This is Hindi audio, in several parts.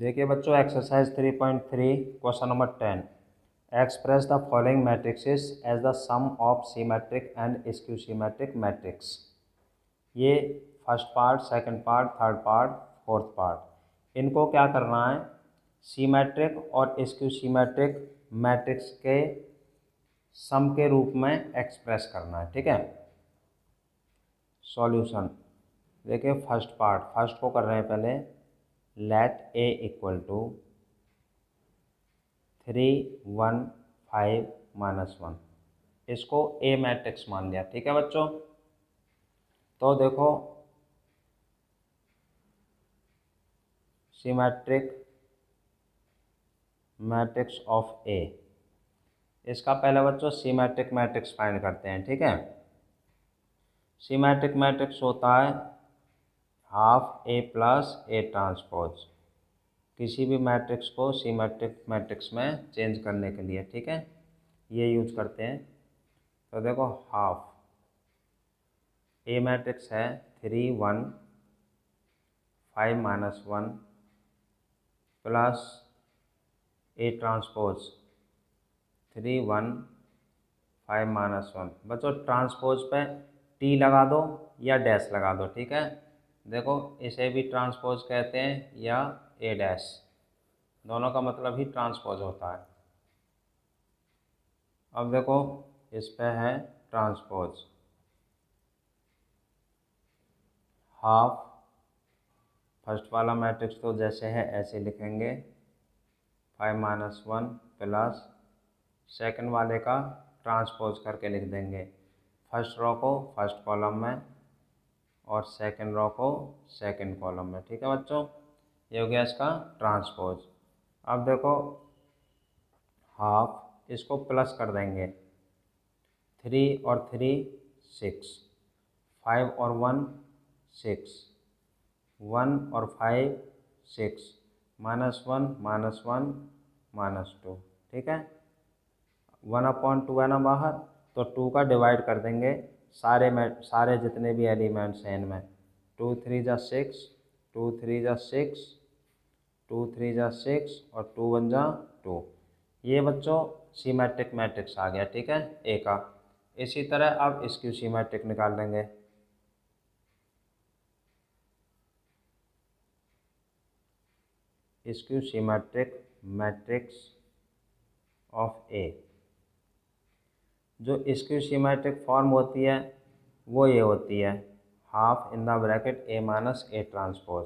देखिए बच्चों, exercise 3.3 question number 10। Express the following matrices as the sum of symmetric and skew symmetric matrix. ये first part, second part, third part, fourth part, इनको क्या करना है, सीमेट्रिक और स्क्यू सीमेट्रिक मैट्रिक्स के सम के रूप में एक्सप्रेस करना है। ठीक है। सॉल्यूशन देखिए, फर्स्ट को कर रहे हैं पहले। लेट ए इक्वल टू 3 1 5 -1, इसको ए मैट्रिक्स मान लिया। ठीक है बच्चों, तो देखो सीमेट्रिक मैट्रिक्स ऑफ ए, इसका पहले बच्चों सीमेट्रिक मैट्रिक्स फाइंड करते हैं। ठीक है। सीमेट्रिक मैट्रिक्स होता है half A plus A transpose, किसी भी मैट्रिक्स को सीमेट्रिक मैट्रिक्स में चेंज करने के लिए। ठीक है, ये यूज करते हैं। तो देखो हाफ ए मैट्रिक्स है 3 1 5 -1 प्लस ए ट्रांसपोज 3 1 5 -1। बच्चों ट्रांसपोज पे टी लगा दो या डैश लगा दो। ठीक है, देखो इसे भी ट्रांसपोज कहते हैं या ए डैश, दोनों का मतलब ही ट्रांसपोज होता है। अब देखो इस पे है ट्रांसपोज, हाफ फर्स्ट वाला मैट्रिक्स तो जैसे है ऐसे लिखेंगे 5 -1 प्लस सेकंड वाले का ट्रांसपोज करके लिख देंगे, फर्स्ट रो को फर्स्ट कॉलम में और सेकंड रो को सेकंड कॉलम में। ठीक है बच्चों, ये हो गया इसका ट्रांसपोज। अब देखो हाफ, इसको प्लस कर देंगे, 3 और 3 6, 5 और 1 6, 1 और 5 6, -1 -1 -2। ठीक है, 1/2 है ना बाहर, तो 2 का डिवाइड कर देंगे सारे जितने भी एलिमेंट्स हैं इनमें। 2 3 जा 6, 2 3 जा 6, 2 3 जा 6 और 2 1 जा 2। ये बच्चों सीमेट्रिक मैट्रिक्स आ गया। ठीक है, ए का। इसी तरह अब स्क्यू सीमेट्रिक निकाल लेंगे। स्क्यू सीमेट्रिक मैट्रिक्स ऑफ ए, जो स्क्यू सीमेट्रिक फॉर्म होती है वो ये होती है half in the bracket A minus A transpose.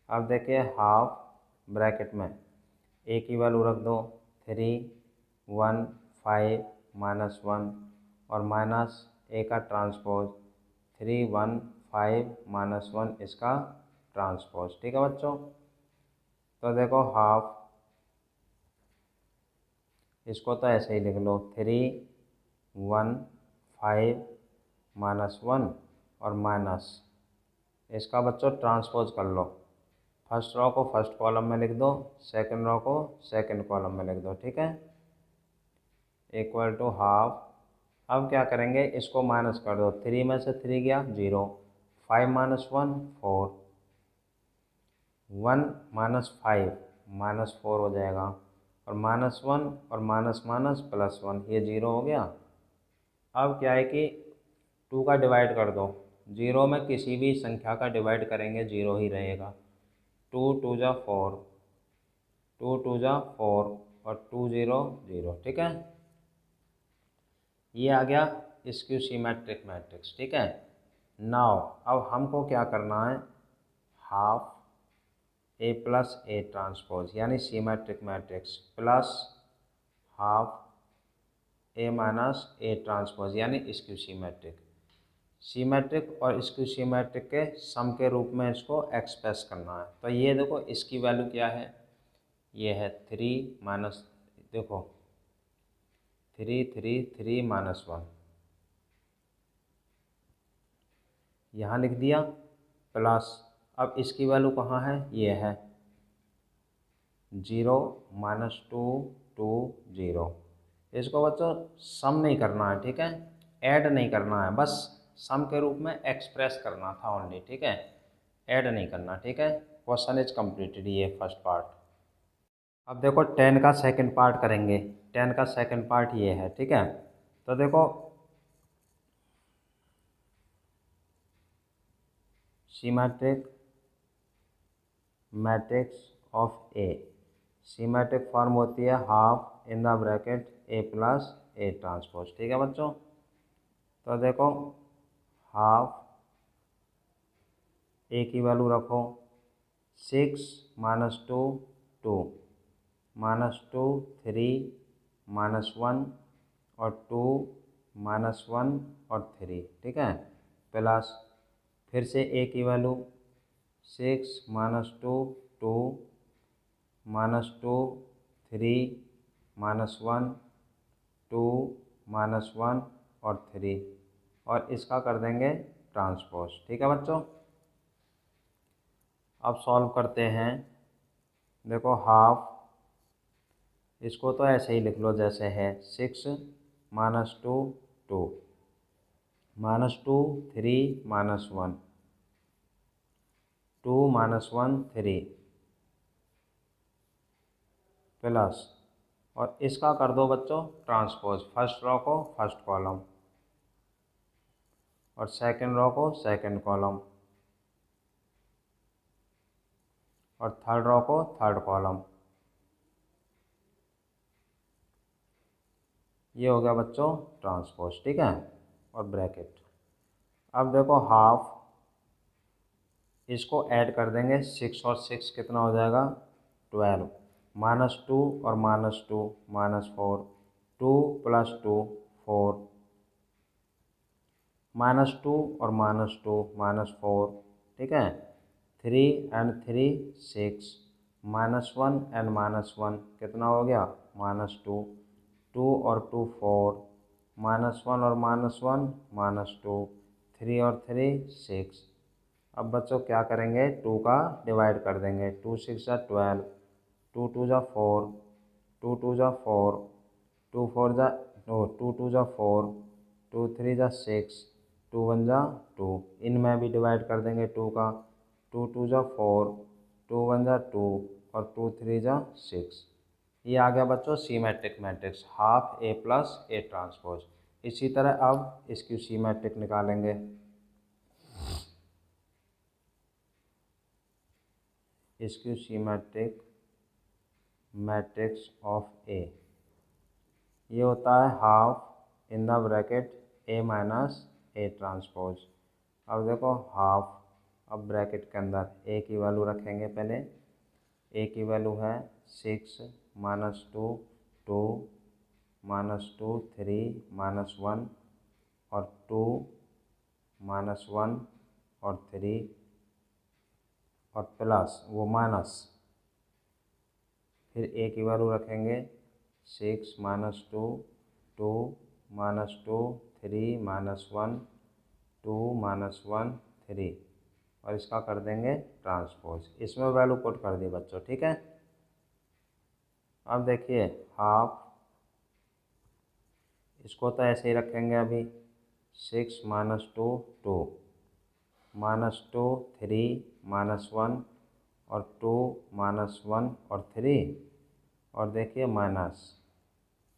अब देखिए हाफ ब्रैकेट में ए की वैल्यू रख दो 3 1 5 -1 और माइनस ए का ट्रांसपोज 3 1 5 -1 इसका ट्रांसपोज। ठीक है बच्चों, तो देखो हाफ, इसको तो ऐसे ही लिख लो 3 1 5 -1 और माइनस इसका बच्चों ट्रांसपोज कर लो, फर्स्ट रो को फर्स्ट कॉलम में लिख दो, सेकंड रो को सेकंड कॉलम में लिख दो। ठीक है, इक्वल टू हाफ। अब क्या करेंगे, इसको माइनस कर दो, 3 में से 3 गया 0, 5 -1 4, 1 -5 -4 हो जाएगा और -1 और माइनस माइनस +1, ये 0 हो गया। अब क्या है कि 2 का डिवाइड कर दो, 0 में किसी भी संख्या का डिवाइड करेंगे 0 ही रहेगा। 2 2 जा 4, 2 2 जा 4 और 2 0 0। ठीक है, ये आ गया स्क्यू सीमेट्रिक मैट्रिक्स। ठीक है, नाउ अब हमको क्या करना है, half A plus A transpose यानी symmetric matrix plus half A minus A transpose यानी स्क्यू सीमेट्रिक। सीमेट्रिक और स्क्यू सीमेट्रिक के सम के रूप में इसको एक्सप्रेस करना है। तो ये देखो इसकी वैल्यू क्या है, ये है 3 माइनस, देखो 3 3 3 -1, यहाँ लिख दिया प्लस। अब इसकी वैल्यू कहाँ है, ये है 0 -2 2 0। इसको बच्चों सम नहीं करना है। ठीक है, ऐड नहीं करना है, बस सम के रूप में एक्सप्रेस करना था ओनली। ठीक है, ऐड नहीं करना। ठीक है, क्वेश्चन इज कम्प्लीटेड, ये फर्स्ट पार्ट। अब देखो 10 का सेकंड पार्ट करेंगे। 10 का सेकंड पार्ट ये है, ठीक है। तो देखो symmetric matrix of A, symmetric form होती है half in the bracket A plus A transpose, ठीक है बच्चों। तो देखो हाफ ए की वैल्यू रखो 6 -2 2 -2 3 -1 और 2 -1 और 3, ठीक है। प्लस फिर से ए की वैल्यू 6 -2 2 -2 3 -1 2 -1 और 3, और इसका कर देंगे ट्रांसपोज, ठीक है बच्चों। अब सॉल्व करते हैं। देखो हाफ, इसको तो ऐसे ही लिख लो जैसे है, 6 -2 2 -2 3 -1 2 -1 3 प्लस, और इसका कर दो बच्चों ट्रांसपोज, फर्स्ट रो को फर्स्ट कॉलम और सेकंड रो को सेकंड कॉलम और थर्ड रो को थर्ड कॉलम। ये हो गया बच्चों ट्रांसपोज, ठीक है, और ब्रैकेट। अब देखो हाफ, इसको ऐड कर देंगे 6 और 6 कितना हो जाएगा 12 -2 और -2 -4 2 + 2 4 -2 और -2 -4, ठीक है। 3 and 3 6 -1 and -1 कितना हो गया -2 2 और 2 4 -1 और -1 -2 3 और 3 6। अब बच्चों क्या करेंगे, 2 का डिवाइड कर देंगे, 2 6 जा 12 2 2 जा 4 2 2 जा 4 2 4 जा 2 2 जा 4 2 3 जा 6 2 1 जा 2, इनमें भी डिवाइड कर देंगे 2 का, 2 2 जा 4 2 1 जा 2 और 2 3 जा 6। ये आ गया बच्चों symmetric matrix half A plus A transpose. इसी तरह अब इसकी सीमेट्रिक निकालेंगे। इसकी सीमेट्रिक मैट्रिक्स ऑफ ए, ये होता है half in the bracket A minus A transpose. अब देखो हाफ, अब ब्रैकेट के अंदर ए की वैल्यू रखेंगे पहले। ए की वैल्यू है 6 -2 2 -2 3 -1 और 2 -1 और 3 और प्लस वो माइनस, फिर ए की वैल्यू रखेंगे 6 -2 2 -2 3 -1 2 -1 3, और इसका कर देंगे ट्रांसपोज। इसमें वैल्यू पुट कर दी बच्चों, ठीक है। अब देखिए हाफ, इसको तो ऐसे ही रखेंगे अभी 6 -2 2 -2 3 -1 और 2 -1 और 3, और देखिए माइनस,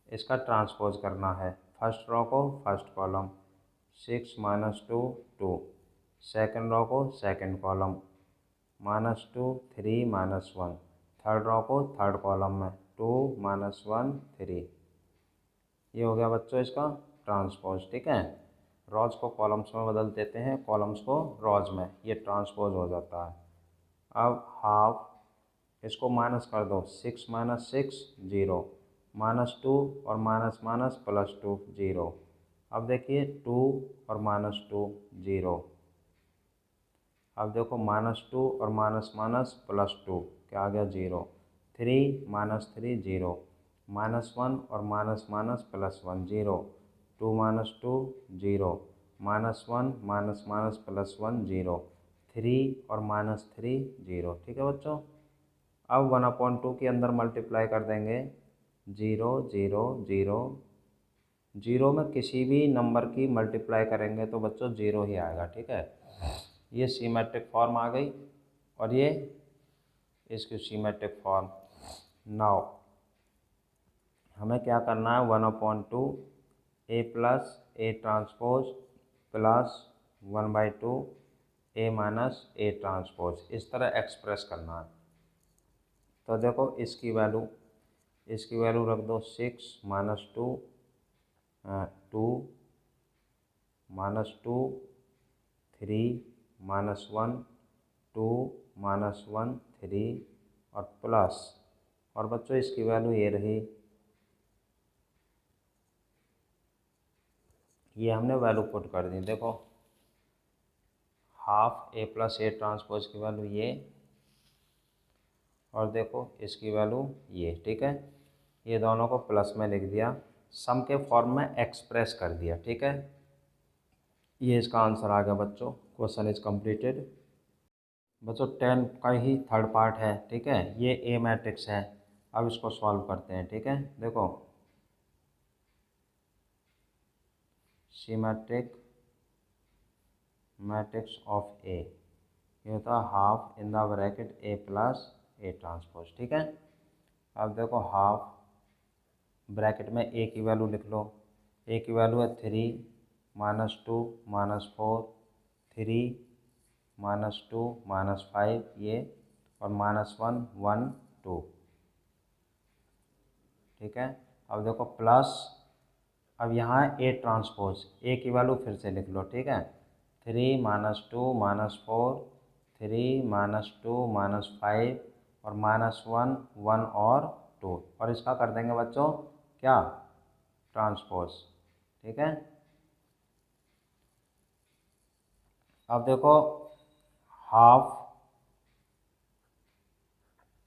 इसका ट्रांसपोज करना है, फर्स्ट रो को फर्स्ट कॉलम 6 -2 2, सेकंड रो को सेकंड कॉलम -2 3 -1, थर्ड रो को थर्ड कॉलम में 2 -1 3। ये हो गया बच्चों इसका ट्रांसपोज, ठीक है। रॉज को कॉलम्स में बदल देते हैं, कॉलम्स को रॉज में, ये ट्रांसपोज हो जाता है। अब हाफ, इसको माइनस कर दो, 6 - 6 0 -2 और माइनस माइनस +2 0। अब देखिए 2 और -2 0। अब देखो -2 और माइनस माइनस +2 क्या आ गया 0। 3 -3 0 -1 और माइनस माइनस +1 0 2 -2 0 -1 माइनस माइनस +1 0 3 और -3 0, ठीक है बच्चों। अब 1/2 के अंदर मल्टीप्लाई कर देंगे 0 0 0 0 में किसी भी नंबर की मल्टीप्लाई करेंगे तो बच्चों 0 ही आएगा, ठीक है। ये सीमेट्रिक फॉर्म आ गई, और ये इसकी सीमेट्रिक फॉर्म। नाउ हमें क्या करना है, 1/2 A plus A transpose plus 1/2 A minus A transpose, इस तरह एक्सप्रेस करना है। तो देखो इसकी वैल्यू रख दो 6 माइनस 2 2 माइनस 2 3 माइनस 1 2 माइनस 1 3 और प्लस, और बच्चों इसकी वैल्यू ये रही, ये हमने वैल्यू पुट कर दी। देखो half A plus A transpose की वैल्यू ये, और देखो इसकी वैल्यू ये, ठीक है। ये दोनों को प्लस में लिख दिया, सम के फॉर्म में एक्सप्रेस कर दिया, ठीक है। ये इसका आंसर आ गया बच्चों। Question is completed. बच्चों 10 का ही थर्ड पार्ट है, ठीक है। ये ए मैट्रिक्स है, अब इसको सॉल्व करते हैं, ठीक है। देखो सिमेट्रिक मैट्रिक्स ऑफ ए, ये होता है half in the bracket A plus A transpose, ठीक है। अब देखो हाफ ब्रैकेट में ए की वैल्यू लिख लो। ए की वैल्यू है 3 माइनस 2 माइनस 4 3 माइनस 2 माइनस 5 ये, और माइनस 1 1 2, ठीक है। अब देखो प्लस, अब यहाँ ए ट्रांसपोज, ए की वैल्यू फिर से लिख लो, ठीक है। 3 माइनस 2 माइनस 4 3 माइनस 2 माइनस 5 और माइनस 1 1 और 2, और इसका कर देंगे बच्चों क्या, ट्रांसपोज, ठीक है। अब देखो हाफ,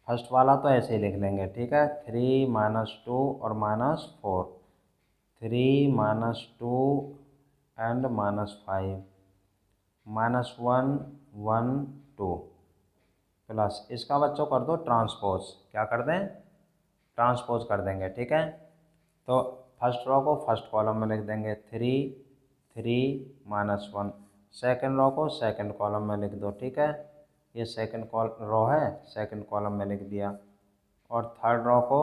फर्स्ट वाला तो ऐसे ही लिख लेंगे, ठीक है। 3 माइनस 2 और minus 4 3 minus 2 and minus 5 minus 1 1 2 plus, इसका बच्चों कर दो ट्रांसपोज, क्या कर दें, ट्रांसपोज कर देंगे, ठीक है। तो फर्स्ट रो को फर्स्ट कॉलम में लिख देंगे 3 3 माइनस 1, सेकेंड रो को सेकेंड कॉलम में लिख दो, ठीक है। ये सेकेंड रो है, सेकेंड कॉलम में लिख दिया, और थर्ड रो को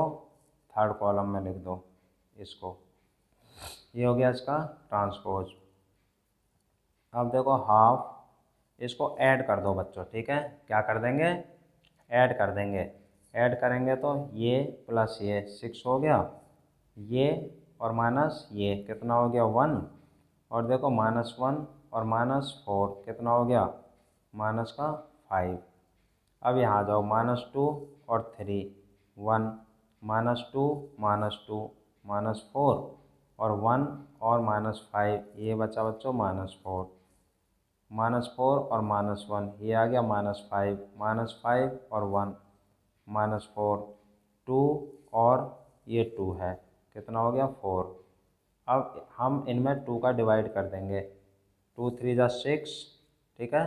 थर्ड कॉलम में लिख दो इसको, ये हो गया इसका ट्रांसपोज। अब देखो हाफ, इसको ऐड कर दो बच्चों, ठीक है। क्या कर देंगे, ऐड कर देंगे। ऐड करेंगे तो ये प्लस ये 6 हो गया, ये और माइनस ये कितना हो गया 1, और देखो माइनस 1 और माइनस 4 कितना हो गया, माइनस का 5। अब यहाँ आ जाओ माइनस 2 और 3 1 माइनस 2 माइनस 2 माइनस 4 और 1 और माइनस 5, ये बचा बच्चों माइनस 4 और माइनस 1, ये आ गया माइनस 5 और 1 माइनस 4 2 और ये 2 है, कितना हो गया 4। अब हम इनमें 2 का डिवाइड कर देंगे, 2 3 जा 6, ठीक है।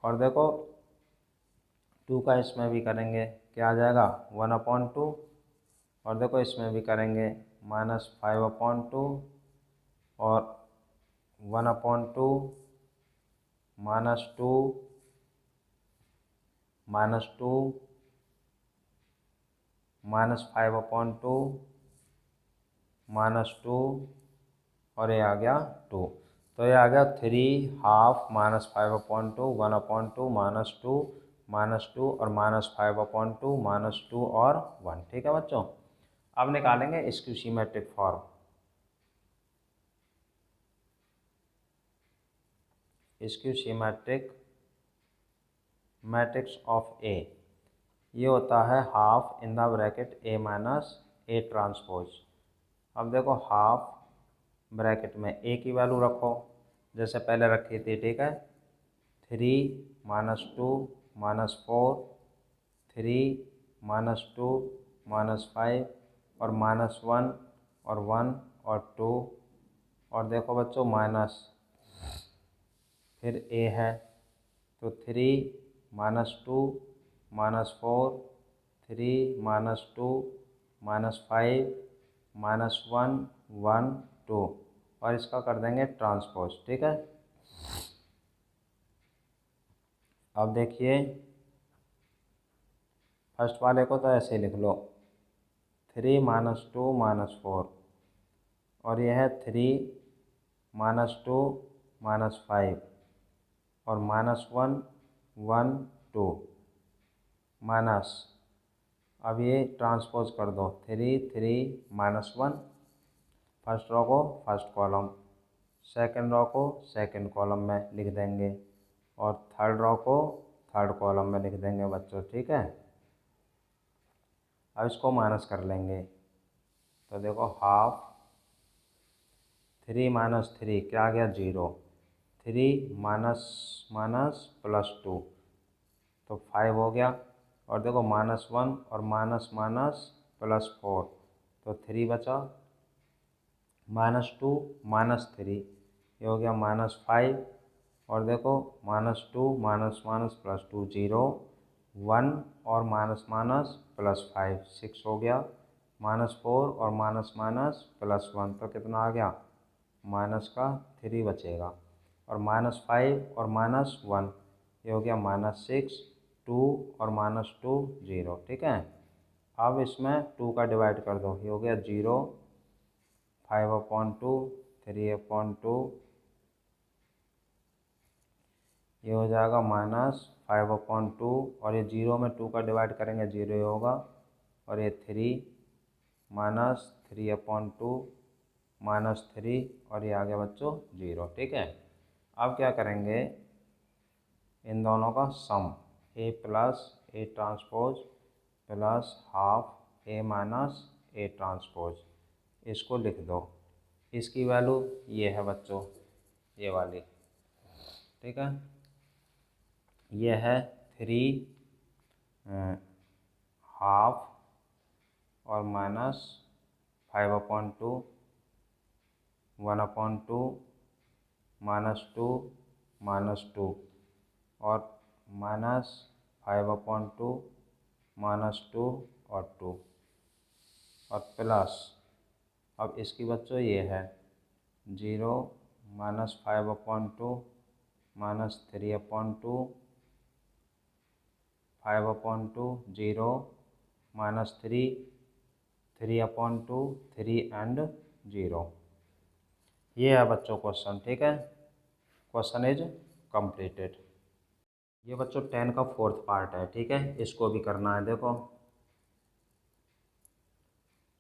और देखो 2 का इसमें भी करेंगे, क्या आ जाएगा 1/2, और देखो इसमें भी करेंगे माइनस 5/2 और 1/2 माइनस 2 माइनस 2 माइनस 5/2 माइनस 2, और ये आ गया 2। तो ये आ गया 3 हाफ माइनस 5/2 1/2 माइनस 2 और माइनस 5/2 माइनस 2 और 1, ठीक है बच्चों। अब निकालेंगे इसकी सिमेट्रिक फॉर्म। इसकी सिमेट्रिक मैट्रिक्स ऑफ ए, ये होता है half in the bracket A minus A transpose. अब देखो हाफ ब्रैकेट में ए की वैल्यू रखो जैसे पहले रखी थी, ठीक है। 3 माइनस 2 माइनस 4 3 माइनस 2 माइनस 5 और माइनस 1 और 1 और 2, और देखो बच्चों माइनस, फिर ए है तो 3 minus 2 minus 4 3 minus 2 minus 5 minus 1 1 2, और इसका कर देंगे ट्रांसपोज, ठीक है। अब देखिए फर्स्ट वाले को तो ऐसे लिख लो 3 - 2 - 4 और यह है 3 - 2 - 5 और -1 1 2 माइनस। अब ये ट्रांसपोज कर दो 3 3 -1 फर्स्ट रो को फर्स्ट कॉलम, सेकंड रो को सेकंड कॉलम में लिख देंगे और थर्ड रो को थर्ड कॉलम में लिख देंगे बच्चों, ठीक है। अब इसको माइनस कर लेंगे तो देखो हाफ 3 - 3 क्या आ गया 0, 3 माइनस माइनस +2 तो 5 हो गया और देखो -1 और माइनस माइनस +4 तो 3 बचा, -2 -3 ये हो गया -5 और देखो -2 माइनस माइनस +2 0 1 और माइनस माइनस +5 6 हो गया, -4 और माइनस माइनस +1 तो कितना आ गया माइनस का 3 बचेगा और -5 और -1 ये हो गया -6 2 और -2 0, ठीक है। अब इसमें 2 का डिवाइड कर दो, ये हो गया 0 5/2 3/2 ये हो जाएगा -5/2 और ये 0 में 2 का डिवाइड करेंगे 0 ही होगा और ये 3 -3/2 -3 और ये आ गया बच्चों 0, ठीक है। अब क्या करेंगे इन दोनों का सम A + A transpose plus half A - A transpose इसको लिख दो। इसकी वैल्यू ये है बच्चों, ये वाली, ठीक है। ये है 3 हाफ और -5/2 1/2 -2 -2 और -5/2 -2 और 2 और प्लस अब इसकी बच्चों ये है 0 -5/2 -3/2 5/2 0 -3 3/2 3 एंड 0। ये है बच्चों क्वेश्चन, ठीक है। Question is completed. ये बच्चों 10 का 4th पार्ट है, ठीक है। इसको भी करना है। देखो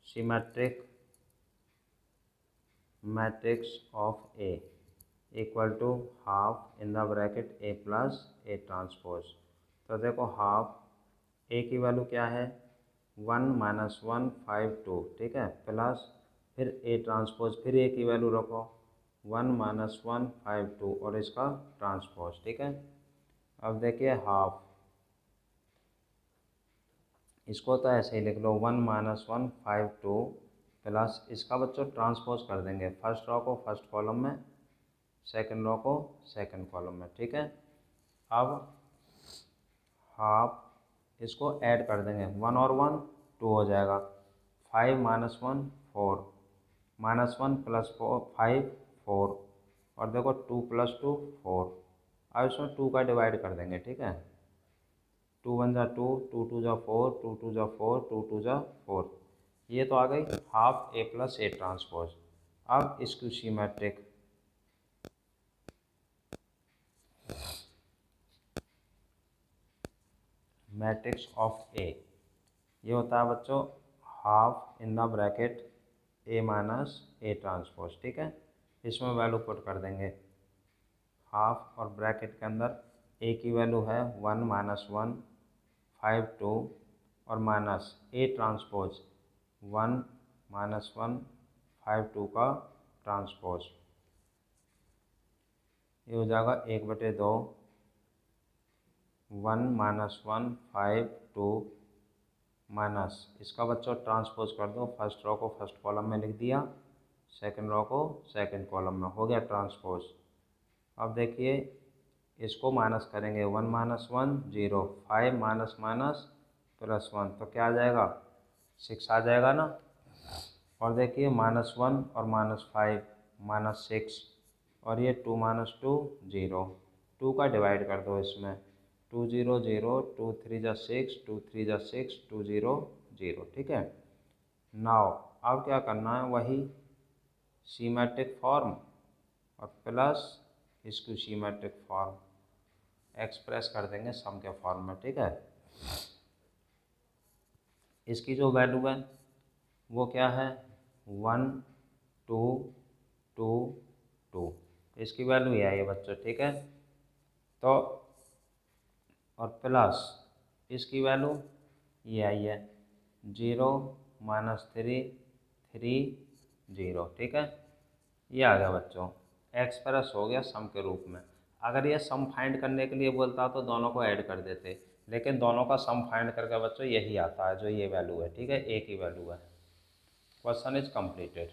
symmetric matrix of A equal to half in the bracket A + A transpose. तो देखो हाफ A की वैल्यू क्या है 1 - 1 5 2, ठीक है, प्लस फिर A ट्रांसपोज फिर A की वैल्यू रखो 1 - 1 5 2 और इसका ट्रांसपोज, ठीक है। अब देखिए हाफ इसको तो ऐसे ही लिख लो 1 - 1 5 2 प्लस इसका बच्चों ट्रांसपोज कर देंगे फर्स्ट रो को फर्स्ट कॉलम में, सेकंड रो को सेकंड कॉलम में, ठीक है। अब हाफ इसको ऐड कर देंगे 1 और 1 2 हो जाएगा, 5 - 1 4 -1 + 4 5 4 और देखो 2 + 2 4। अब इसमें 2 का डिवाइड कर देंगे, ठीक है। 2 × 1 = 2 2 × 2 = 4 2 × 2 = 4 2 × 2 = 4। ये तो आ गई हाफ A + A ट्रांसपोज। अब इसकी सिमेट्रिक मैट्रिक्स ऑफ A ये होता है बच्चों half in the bracket A - A transpose, ठीक है। इसमें वैल्यू पुट कर देंगे हाफ और ब्रैकेट के अंदर A की वैल्यू है 1 - 1 5 2 और माइनस A ट्रांसपोज 1 - 1 5 2 का ट्रांसपोज, ये हो जाएगा 1/2 1 - 1 5 2 माइनस इसका बच्चों ट्रांसपोज कर दो फर्स्ट रो को फर्स्ट कॉलम में लिख दिया, सेकंड रो को सेकंड कॉलम में, हो गया ट्रांसपोज। अब देखिए इसको माइनस करेंगे 1 - 1 0 5 माइनस माइनस +1 तो क्या आ जाएगा 6 आ जाएगा ना। और देखिए -1 और -5 -6 और ये 2 - 2 0 2 का डिवाइड कर दो इसमें 2 0 0, 2 3 जा 6, 2 3 जा 6, 2 0 0, ठीक है। नाउ अब क्या करना है, वही सीमेट्रिक फॉर्म और प्लस इसको सीमेट्रिक फॉर्म एक्सप्रेस कर देंगे सम के फॉर्म में, ठीक है। इसकी जो वैल्यू है वो क्या है, 1 2 2 2, इसकी वैल्यू ये है बच्चों, ठीक है। तो और प्लस इसकी वैल्यू ये आई है 0 -3 3 0, ठीक है। ये आ गया बच्चों, एक्सप्रेस हो गया सम के रूप में। अगर ये सम फाइंड करने के लिए बोलता तो दोनों को ऐड कर देते, लेकिन दोनों का सम फाइंड करके बच्चों यही आता है जो ये वैल्यू है, ठीक है, एक ही वैल्यू है। Question is completed.